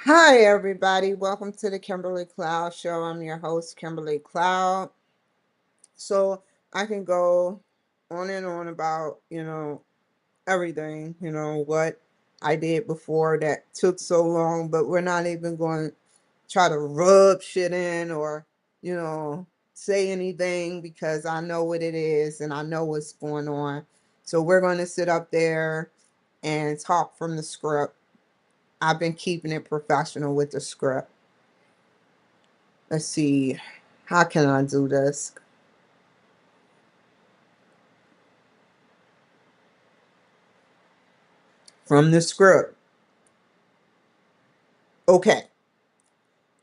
Hi, everybody. Welcome to the Kimberly Cloud Show. I'm your host, Kimberly Cloud. So I can go on and on about, everything, what I did before that took so long, but we're not even going to try to rub shit in or, you know, say anything because I know what it is and I know what's going on. So we're going to sit up there and talk from the script. I've been keeping it professional with the script. Let's see. How can I do this? From the script. Okay.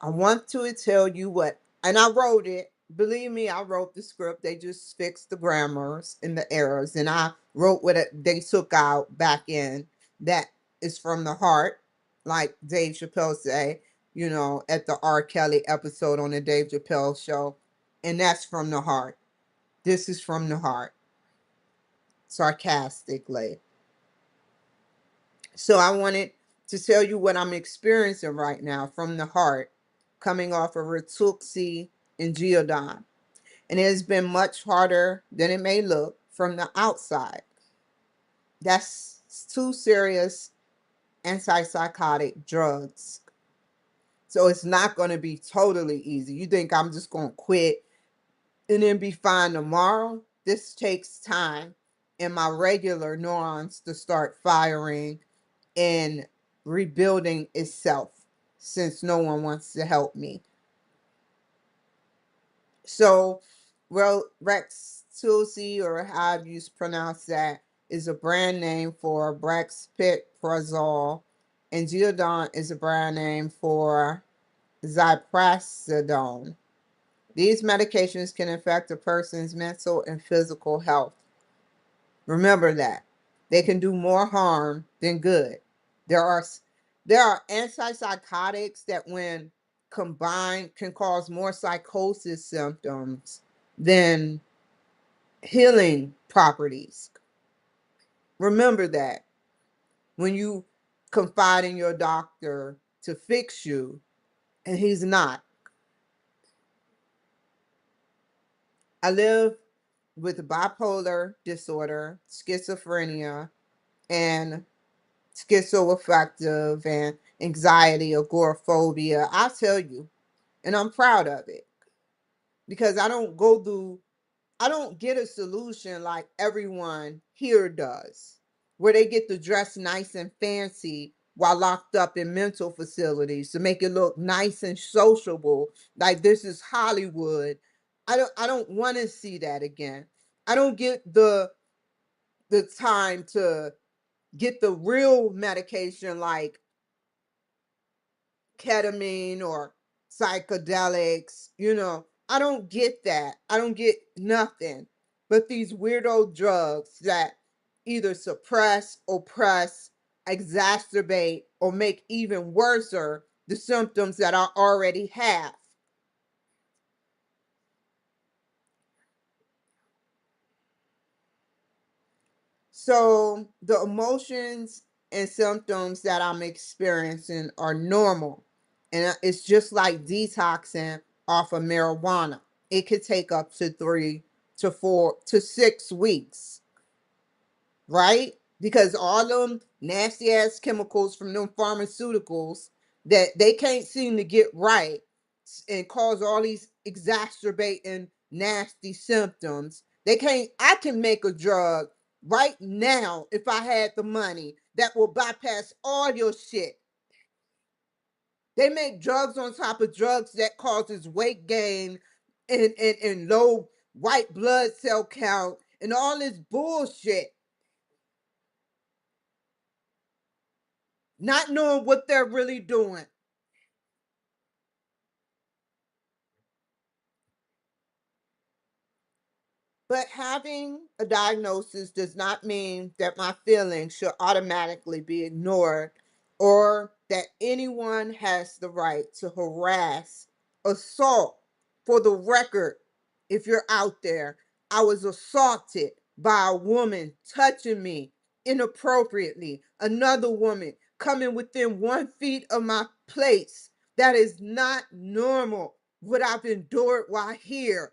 I want to tell you what, and I wrote it. Believe me, I wrote the script. They just fixed the grammars and the errors. And I wrote what they took out back in. That is from the heart, like Dave Chappelle say, at the R. Kelly episode on the Dave Chappelle show. And that's from the heart. This is from the heart. Sarcastically. So I wanted to tell you what I'm experiencing right now from the heart, coming off of Rexulti and Geodon. And it has been much harder than it may look from the outside. That's two serious antipsychotic drugs. So it's not going to be totally easy. You think I'm just going to quit and then be fine tomorrow? This takes time and my regular neurons to start firing and rebuilding itself since no one wants to help me. So, well, Rexulti, or however you pronounce that, is a brand name for brexpiprazole, and Geodon is a brand name for ziprasidone. These medications can affect a person's mental and physical health. Remember that. They can do more harm than good. There are there are antipsychotics that when combined can cause more psychosis symptoms than healing properties. Remember that when you confide in your doctor to fix you and he's not. I live with bipolar disorder, schizophrenia, and schizoaffective and anxiety, agoraphobia. I tell you, and I'm proud of it because I don't get a solution like everyone here does, where they get to dress nice and fancy while locked up in mental facilities to make it look nice and sociable, like this is Hollywood. I don't want to see that again. I don't get the time to get the real medication like ketamine or psychedelics, I don't get that. I don't get nothing but these weirdo drugs that either suppress, oppress, exacerbate, or make even worse the symptoms that I already have. So the emotions and symptoms that I'm experiencing are normal. And it's just like detoxing off of marijuana. It could take up to 3 to 4 to 6 weeks, right? Because all them nasty ass chemicals from them pharmaceuticals that they can't seem to get right and cause all these exacerbating nasty symptoms. I can make a drug right now if I had the money that will bypass all your shit. They make drugs on top of drugs that causes weight gain and low white blood cell count and all this bullshit, not knowing what they're really doing. But having a diagnosis does not mean that my feelings should automatically be ignored or that anyone has the right to harass, assault. For the record, if you're out there, I was assaulted by a woman touching me inappropriately, another woman coming within 1 feet of my place. That is not normal. What I've endured while here.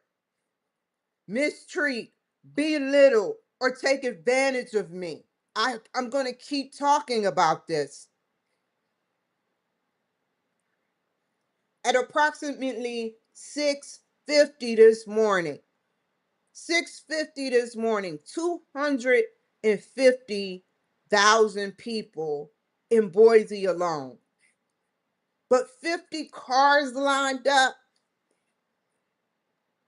Mistreat, belittle, or take advantage of me. I'm going to keep talking about this. At approximately 6:50 this morning, 6:50 this morning, 250,000 people in Boise alone. But 50 cars lined up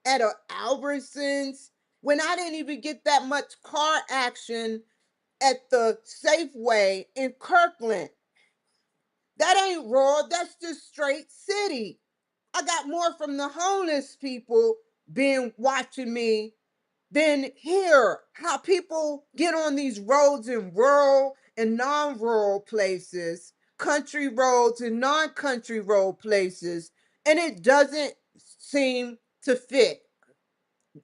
at a Albertsons when I didn't even get that much car action at the Safeway in Kirkland. That ain't raw, that's just straight city. I got more from the homeless people being watching me than here. How people get on these roads in rural and non-rural places, country roads and non-country road places, and it doesn't seem to fit.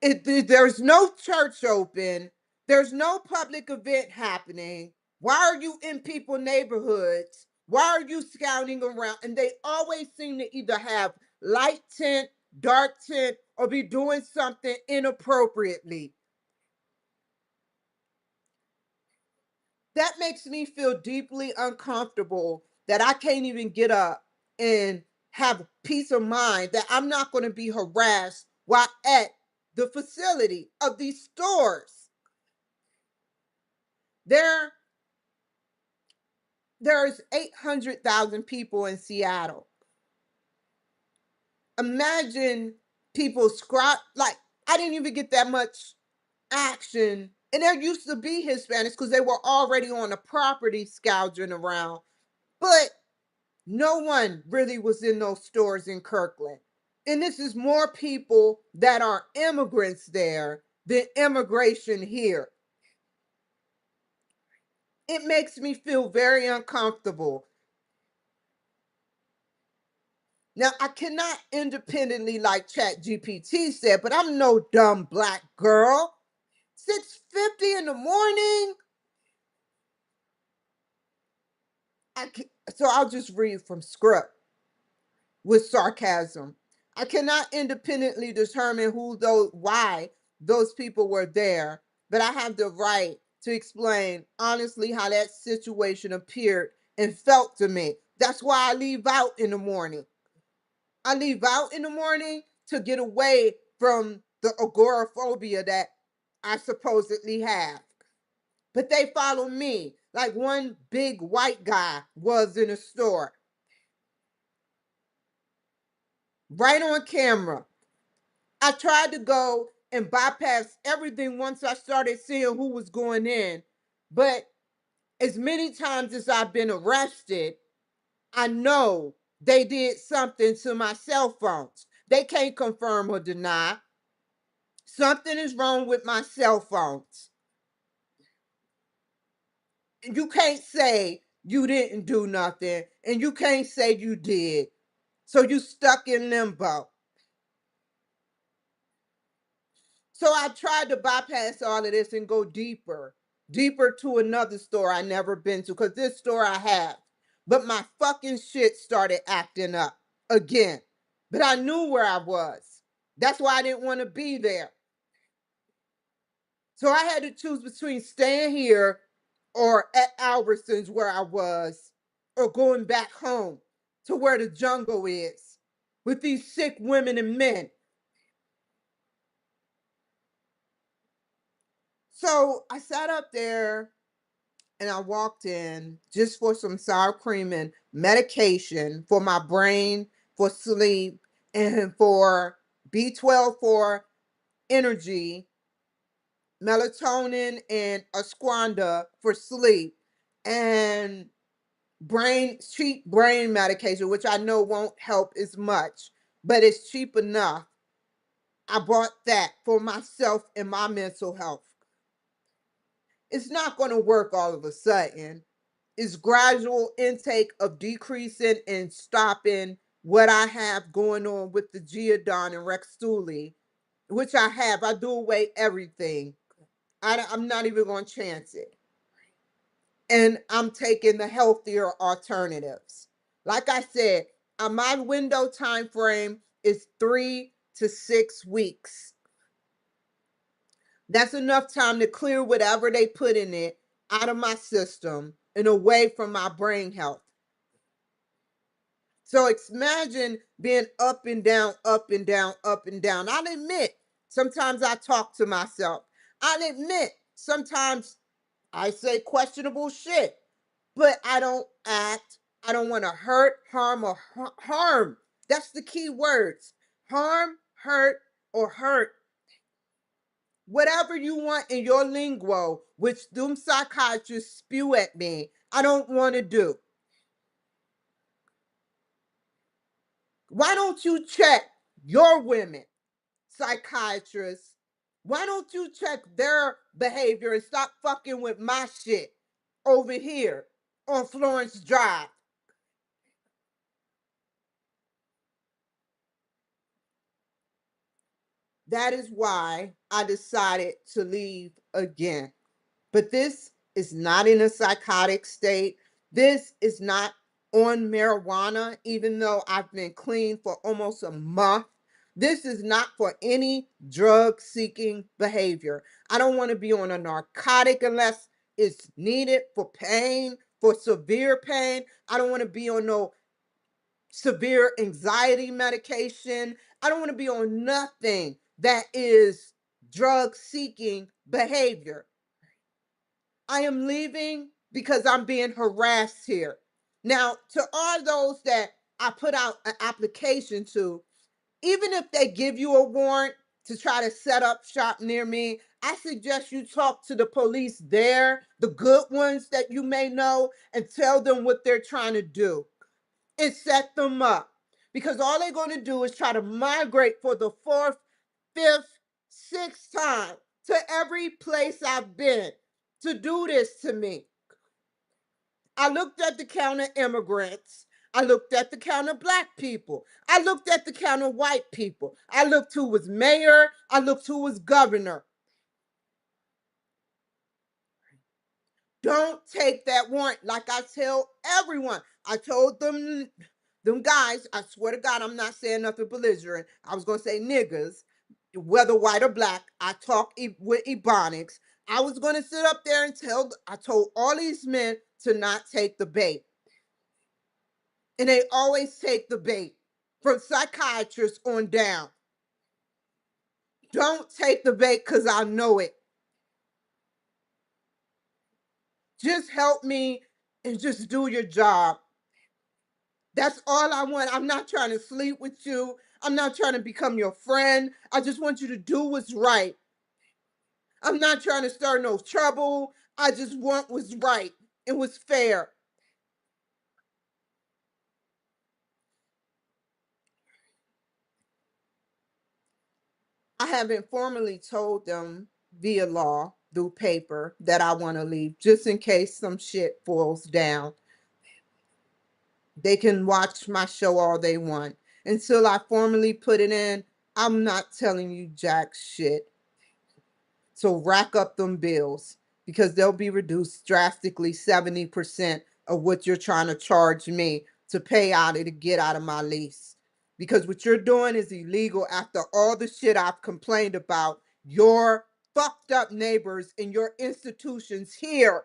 There's no church open. There's no public event happening. Why are you in people's neighborhoods? Why are you scouting around? And they always seem to either have light tint, dark tint, or be doing something inappropriately. That makes me feel deeply uncomfortable that I can't even get up and have peace of mind that I'm not going to be harassed while at the facility of these stores. There, there's 800,000 people in Seattle. Imagine people like I didn't even get that much action. And there used to be Hispanics because they were already on the property scourging around. But no one really was in those stores in Kirkland. And this is more people that are immigrants there than immigration here. It makes me feel very uncomfortable. Now, I cannot independently, like Chat GPT said, but I'm no dumb black girl. 6:50 in the morning. So I'll just read from script with sarcasm. I cannot independently determine why those people were there, but I have the right to explain honestly how that situation appeared and felt to me. That's why I leave out in the morning. I leave out in the morning to get away from the agoraphobia that I supposedly have. But they follow me like one big white guy was in a store, right on camera. I tried to go and bypass everything once I started seeing who was going in. But as many times as I've been arrested, I know they did something to my cell phones. They can't confirm or deny. Something is wrong with my cell phones. You can't say you didn't do nothing, and you can't say you did. So you stuck in limbo. So I tried to bypass all of this and go deeper to another store I never been to, because this store I have. But my fucking shit started acting up again. But I knew where I was. That's why I didn't want to be there. So I had to choose between staying here or at Albertsons where I was, or going back home to where the jungle is with these sick women and men. So I sat up there and I walked in just for some sour cream and medication for my brain, for sleep, and for B12 for energy, melatonin and ashwagandha for sleep, and cheap brain medication, which I know won't help as much, but it's cheap enough. I bought that for myself and my mental health. It's not going to work all of a sudden. It's gradual intake of decreasing and stopping what I have going on with the Geodon and Rexulti, which I have. I do away everything. I'm not even going to chance it. and I'm taking the healthier alternatives. Like I said, my window time frame is 3 to 6 weeks. That's enough time to clear whatever they put in it out of my system and away from my brain health. So imagine being up and down, up and down, up and down. I'll admit, sometimes I talk to myself. I'll admit, sometimes I say questionable shit, but I don't act. I don't want to hurt, harm, or harm. That's the key words: harm, hurt, or hurt. Whatever you want in your lingo, which them psychiatrists spew at me, I don't want to do. Why don't you check your women psychiatrists? Why don't you check their behavior and stop fucking with my shit over here on Florence Drive? That is why I decided to leave again. But this is not in a psychotic state. This is not on marijuana, even though I've been clean for almost a month. This is not for any drug seeking behavior. I don't want to be on a narcotic unless it's needed for pain, for severe pain. I don't want to be on no severe anxiety medication. I don't want to be on nothing that is drug seeking behavior. I am leaving because I'm being harassed here. Now, to all those that I put out an application to, even if they give you a warrant to try to set up shop near me, I suggest you talk to the police there, the good ones that you may know, and tell them what they're trying to do and set them up. Because all they're going to do is try to migrate for the fourth, fifth, sixth time to every place I've been to do this to me. I looked at the count of immigrants. I looked at the count of black people. I looked at the count of white people. I looked who was mayor. I looked who was governor. Don't take that warrant. Like I tell everyone, I told them guys, I swear to God, I'm not saying nothing belligerent. I was going to say niggas, whether white or black. I talk with Ebonics. I was going to sit up there and I told all these men to not take the bait. And they always take the bait from psychiatrists on down. Don't take the bait because I know it. Just help me and just do your job. That's all I want. I'm not trying to sleep with you. I'm not trying to become your friend. I just want you to do what's right. I'm not trying to start no trouble. I just want what's right and what's fair. I have informally told them via law, through paper, that I want to leave just in case some shit falls down. They can watch my show all they want. Until I formally put it in, I'm not telling you jack shit. So rack up them bills because they'll be reduced drastically 70% of what you're trying to charge me to pay out of to get out of my lease. Because what you're doing is illegal after all the shit I've complained about your fucked up neighbors in your institutions here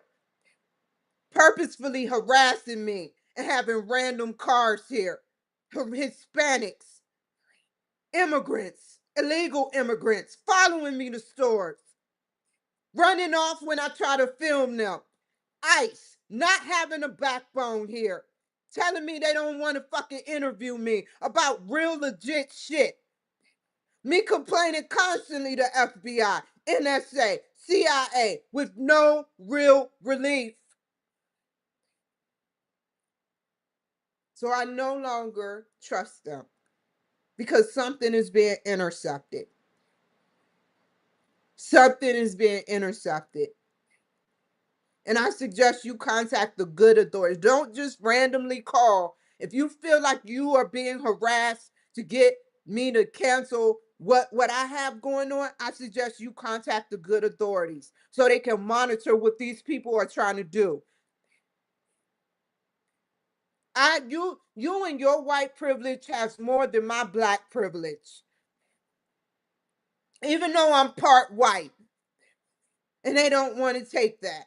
purposefully harassing me and having random cars here. Hispanics, immigrants, illegal immigrants following me to stores, running off when I try to film them. ICE, not having a backbone here, telling me they don't want to fucking interview me about real legit shit. Me complaining constantly to FBI, NSA, CIA with no real relief. So I no longer trust them because something is being intercepted. Something is being intercepted. And I suggest you contact the good authorities. Don't just randomly call. If you feel like you are being harassed to get me to cancel what I have going on, I suggest you contact the good authorities so they can monitor what these people are trying to do. You and your white privilege has more than my black privilege. Even though I'm part white, and they don't want to take that.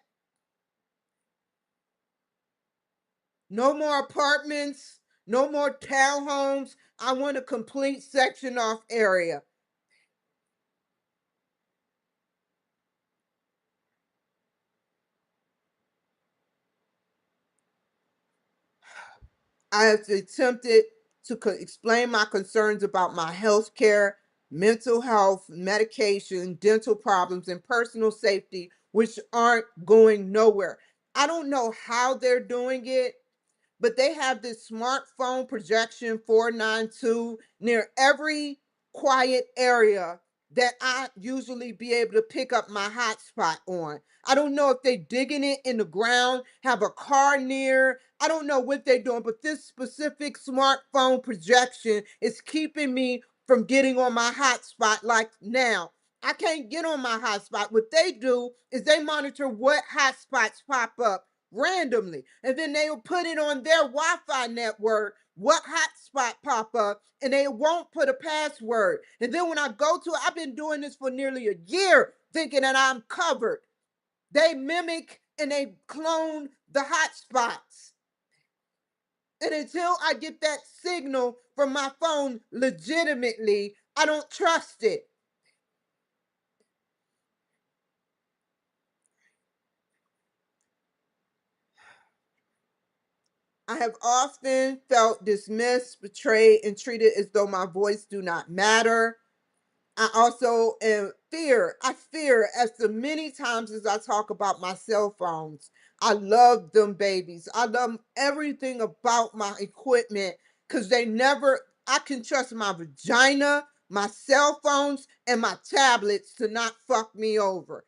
No more apartments, no more townhomes. I want a complete section off area. I have attempted to explain my concerns about my health care, mental health, medication, dental problems, and personal safety, which aren't going nowhere. I don't know how they're doing it, but they have this smartphone projection 492 near every quiet area that I usually be able to pick up my hotspot on. I don't know if they digging it in the ground, have a car near. I don't know what they're doing, but this specific smartphone projection is keeping me from getting on my hotspot like now. I can't get on my hotspot. What they do is they monitor what hotspots pop up randomly, and then they'll put it on their Wi-Fi network what hotspot pop up, and they won't put a password. And then when I go to, I've been doing this for nearly a year, thinking that I'm covered. They mimic and they clone the hotspots. And until I get that signal from my phone legitimately, I don't trust it. I have often felt dismissed, betrayed, and treated as though my voice do not matter. I also am fear. I fear as the many times as I talk about my cell phones. I love them babies. I love everything about my equipment because they never, I can trust my vagina, my cell phones, and my tablets to not fuck me over.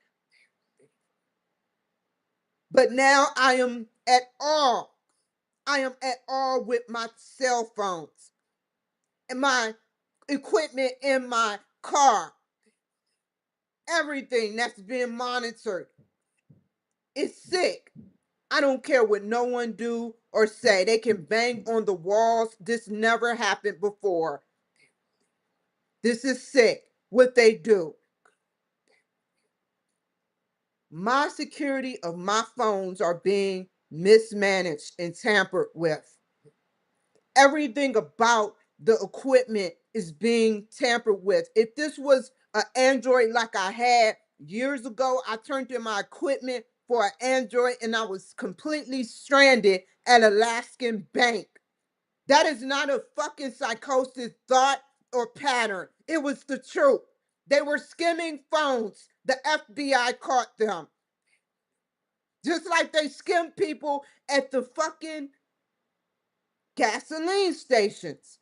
But now I am at all. I am at all with my cell phones and my equipment in my car. Everything that's being monitored. It's sick. I don't care what no one do or say. They can bang on the walls. This never happened before. This is sick. What they do. My security of my phones are being mismanaged and tampered with. Everything about the equipment is being tampered with. If this was an Android like I had years ago, I turned in my equipment for an Android and I was completely stranded at Alaskan Bank. That is not a fucking psychosis thought or pattern. It was the truth. They were skimming phones. The FBI caught them. Just like they skim people at the fucking gasoline stations.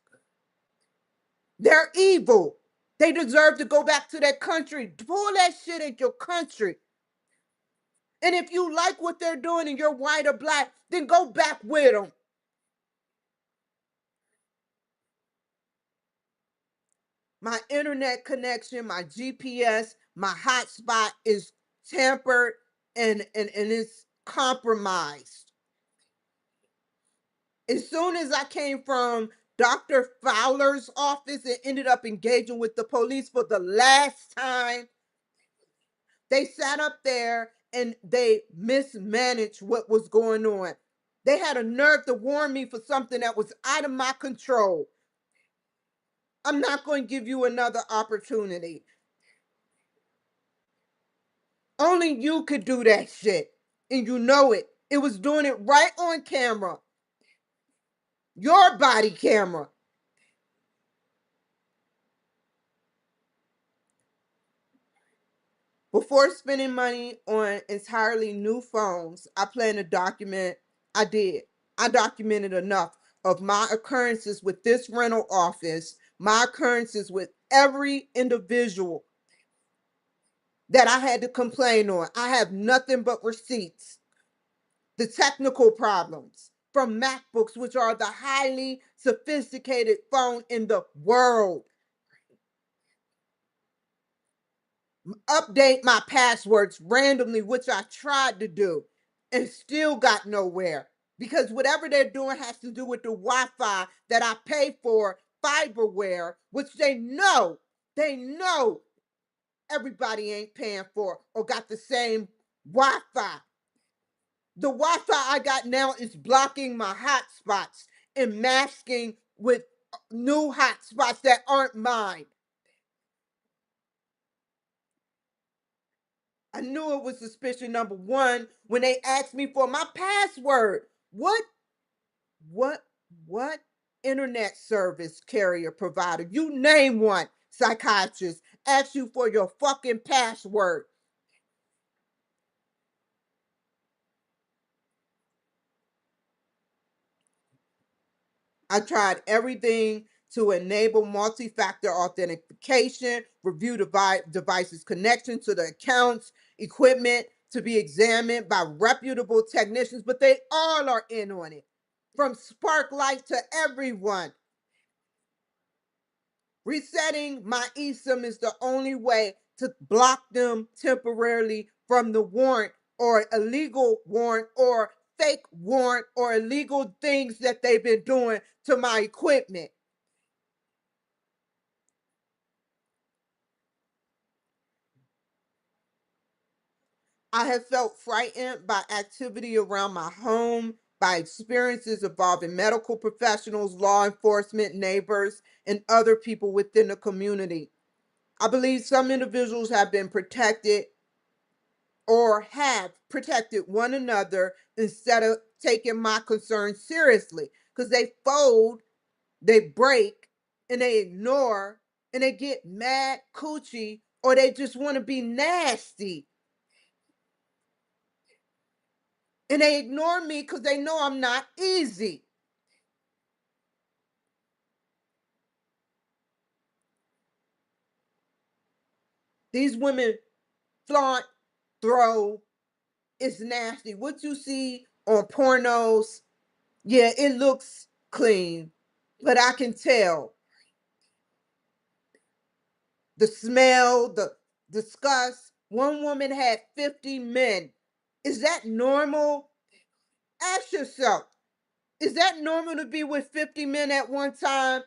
They're evil. They deserve to go back to their country. Pull that shit in your country. And if you like what they're doing and you're white or black, then go back with them. My internet connection, my GPS, my hotspot is tampered and it's compromised. As soon as I came from Dr. Fowler's office and ended up engaging with the police for the last time, they sat up there and they mismanaged what was going on. They had a nerve to warn me for something that was out of my control. I'm not going to give you another opportunity. Only you could do that shit. And you know it. It was doing it right on camera. Your body camera. Before spending money on entirely new phones, I plan to document. I did. I documented enough of my occurrences with this rental office, my occurrences with every individual that I had to complain on. I have nothing but receipts. The technical problems from MacBooks, which are the highly sophisticated phone in the world. Update my passwords randomly, which I tried to do and still got nowhere. because whatever they're doing has to do with the Wi-Fi that I pay for, fiberware, which they know everybody ain't paying for or got the same Wi-Fi. The Wi-Fi I got now is blocking my hotspots and masking with new hotspots that aren't mine. I knew it was suspicion number one when they asked me for my password. What, what internet service carrier provider? You name one, psychiatrist, ask you for your fucking password. I tried everything to enable multi-factor authentication, review devices connection to the accounts, equipment to be examined by reputable technicians, but they all are in on it. From Sparklight to everyone. Resetting my eSIM is the only way to block them temporarily from the warrant or illegal warrant or fake warrant or illegal things that they've been doing to my equipment. I have felt frightened by activity around my home, by experiences involving medical professionals, law enforcement, neighbors, and other people within the community. I believe some individuals have been protected or have protected one another instead of taking my concerns seriously because they fold, they break, and they ignore, and they get mad coochie, or they just want to be nasty. And they ignore me because they know I'm not easy. These women flaunt, throw, it's nasty. What you see on pornos, yeah, it looks clean, but I can tell the smell, the disgust. One woman had 50 men. Is that normal? Ask yourself, is that normal to be with 50 men at one time?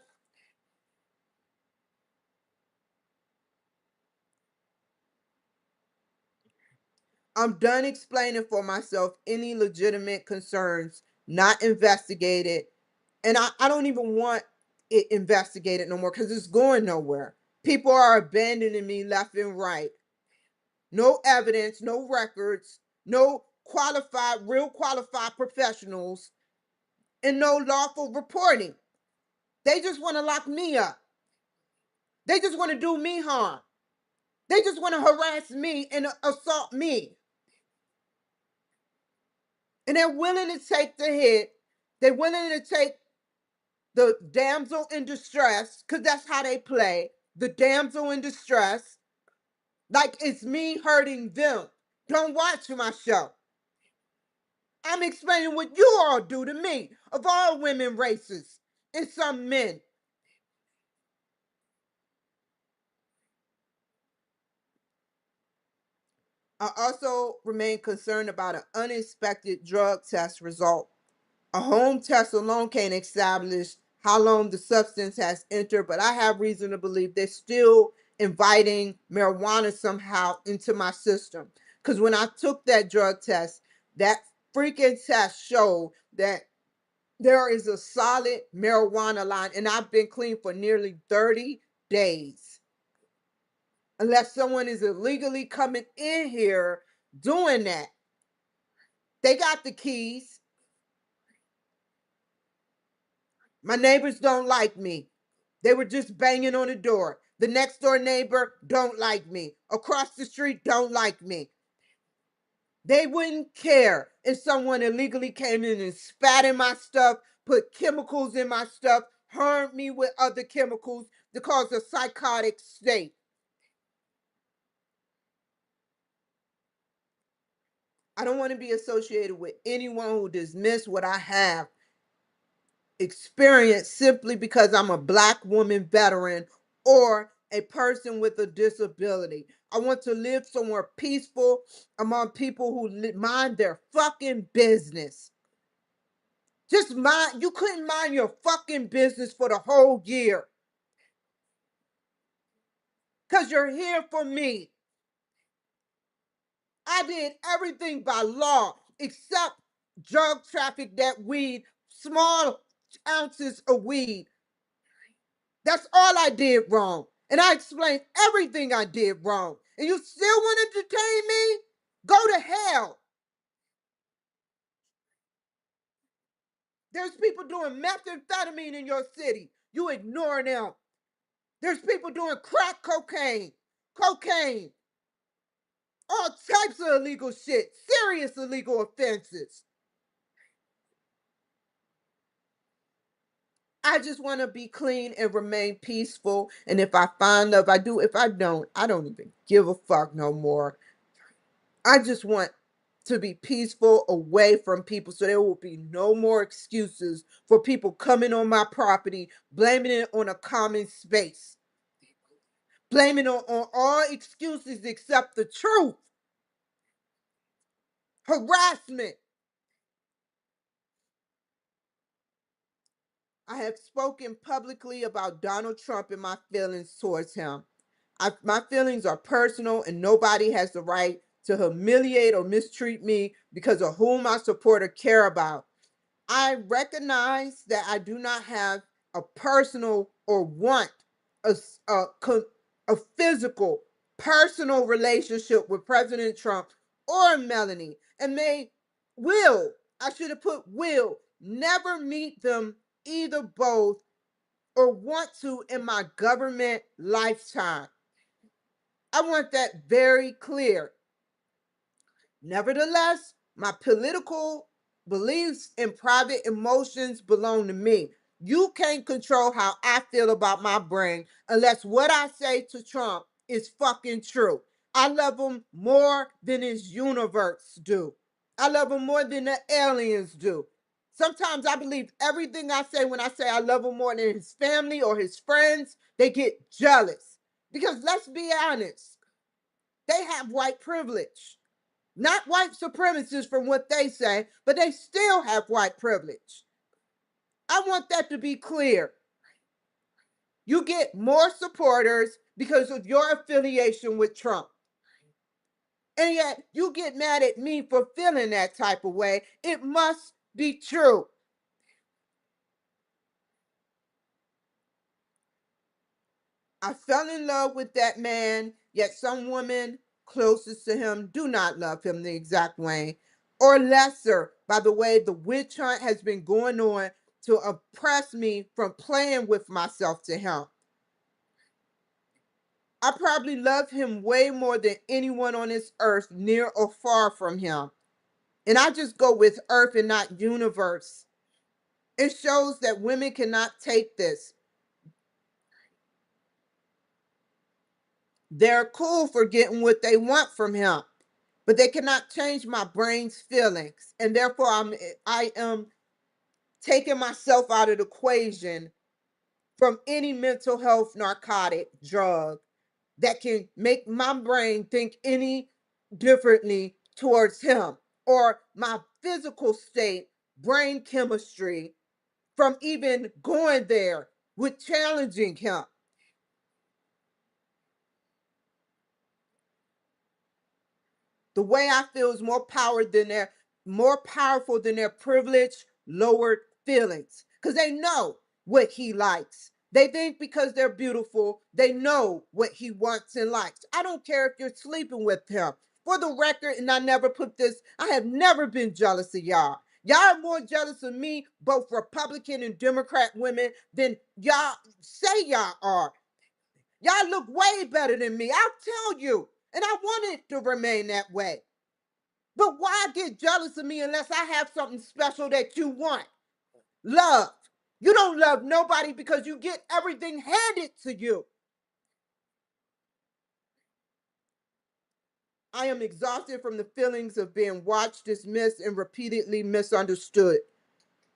I'm done explaining for myself any legitimate concerns not investigated. And I don't even want it investigated no more because it's going nowhere. People are abandoning me left and right. No evidence, no records, no qualified, real qualified professionals, and no lawful reporting. They just want to lock me up. They just want to do me harm. They just want to harass me and assault me. And they're willing to take the hit. They're willing to take the damsel in distress, because that's how they play. The damsel in distress. Like it's me hurting them. Don't watch my show. I'm explaining what you all do to me, of all women races, and some men. I also remain concerned about an unexpected drug test result. A home test alone can't establish how long the substance has entered, but I have reason to believe they're still inviting marijuana somehow into my system. Because when I took that drug test, that freaking test showed that there is a solid marijuana line, and I've been clean for nearly 30 days. Unless someone is illegally coming in here doing that. They got the keys. My neighbors don't like me. They were just banging on the door. The next door neighbor don't like me. Across the street don't like me. They wouldn't care if someone illegally came in and spat in my stuff, put chemicals in my stuff, harmed me with other chemicals to cause a psychotic state. I don't want to be associated with anyone who dismiss what I have experience simply because I'm a Black woman veteran or a person with a disability. I want to live somewhere peaceful among people who mind their fucking business. Just mind, you couldn't mind your fucking business for the whole year. Because you're here for me. I did everything by law except drug traffic that weed, small ounces of weed. That's all I did wrong. And I explained everything I did wrong. And you still want to detain me? Go to hell. There's people doing methamphetamine in your city. You ignore them. There's people doing crack cocaine, all types of illegal shit, serious illegal offenses. I just want to be clean and remain peaceful. And if I find love, I do. If I don't even give a fuck no more. I just want to be peaceful away from people so there will be no more excuses for people coming on my property, blaming it on a common space, blaming it on all excuses except the truth. Harassment. I have spoken publicly about Donald Trump and my feelings towards him. My feelings are personal, and nobody has the right to humiliate or mistreat me because of whom I support or care about. I recognize that I do not have a personal or want a, a, a physical, personal relationship with President Trump or Melanie, and I should have put will, never meet them, either both, or want to in my government lifetime. I want that very clear. Nevertheless, my political beliefs and private emotions belong to me. You can't control how I feel about my brain unless what I say to Trump is fucking true. I love him more than his universe do. I love him more than the aliens do. Sometimes I believe everything I say when I say I love him more than his family or his friends. They get jealous. Because let's be honest, they have white privilege. Not white supremacists from what they say, but they still have white privilege. I want that to be clear. You get more supporters because of your affiliation with Trump. And yet you get mad at me for feeling that type of way. It must be true. I fell in love with that man, yet some women closest to him do not love him the exact way, or lesser, by the way the witch hunt has been going on to oppress me from playing with myself to him. I probably love him way more than anyone on this earth, near or far from him. And I just go with earth and not universe. It shows that women cannot take this. They're cool for getting what they want from him, but they cannot change my brain's feelings. And therefore I am taking myself out of the equation from any mental health narcotic drug that can make my brain think any differently towards him, or my physical state, brain chemistry, from even going there with challenging him. The way I feel is more powerful than their privileged, lowered feelings. Because they know what he likes. They think because they're beautiful, they know what he wants and likes. I don't care if you're sleeping with him. For the record, and I never put this, I have never been jealous of y'all. Y'all are more jealous of me, both Republican and Democrat women, than y'all say y'all are. Y'all look way better than me. I'll tell you. And I want it to remain that way. But why get jealous of me unless I have something special that you want? Love. You don't love nobody because you get everything handed to you. I am exhausted from the feelings of being watched, dismissed, and repeatedly misunderstood.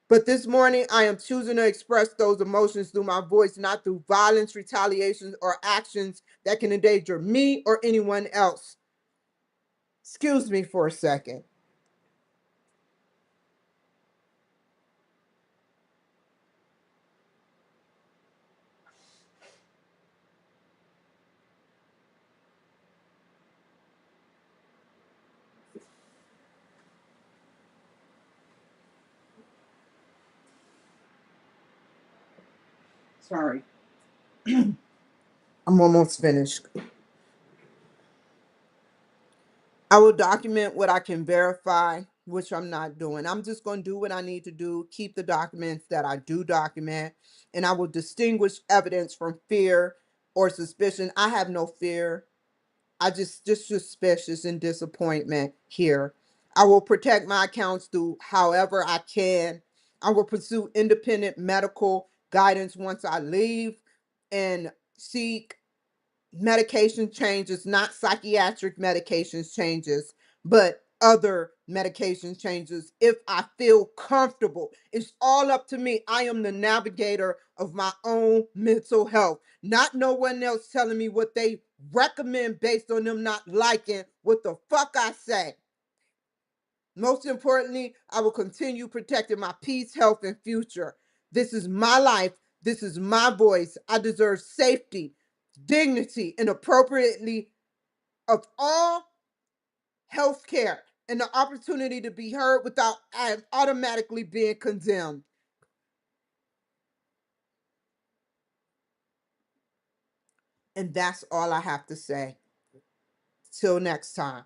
But this morning, I am choosing to express those emotions through my voice, not through violence, retaliations, or actions that can endanger me or anyone else. Excuse me for a second. Sorry. I'm almost finished. I will document what I can verify, which I'm not doing. I'm just going to do what I need to do, keep the documents that I do document, and I will distinguish evidence from fear or suspicion. I have no fear. I just suspicious and disappointment here. I will protect my accounts through however I can. I will pursue independent medical guidance once I leave and seek medication changes, not psychiatric medications changes, but other medication changes if I feel comfortable. It's all up to me. I am the navigator of my own mental health, not no one else telling me what they recommend based on them not liking what the fuck I say. Most importantly, I will continue protecting my peace, health, and future. This is my life. This is my voice. I deserve safety, dignity, and appropriately of all health care and the opportunity to be heard without automatically being condemned. And that's all I have to say. Till next time.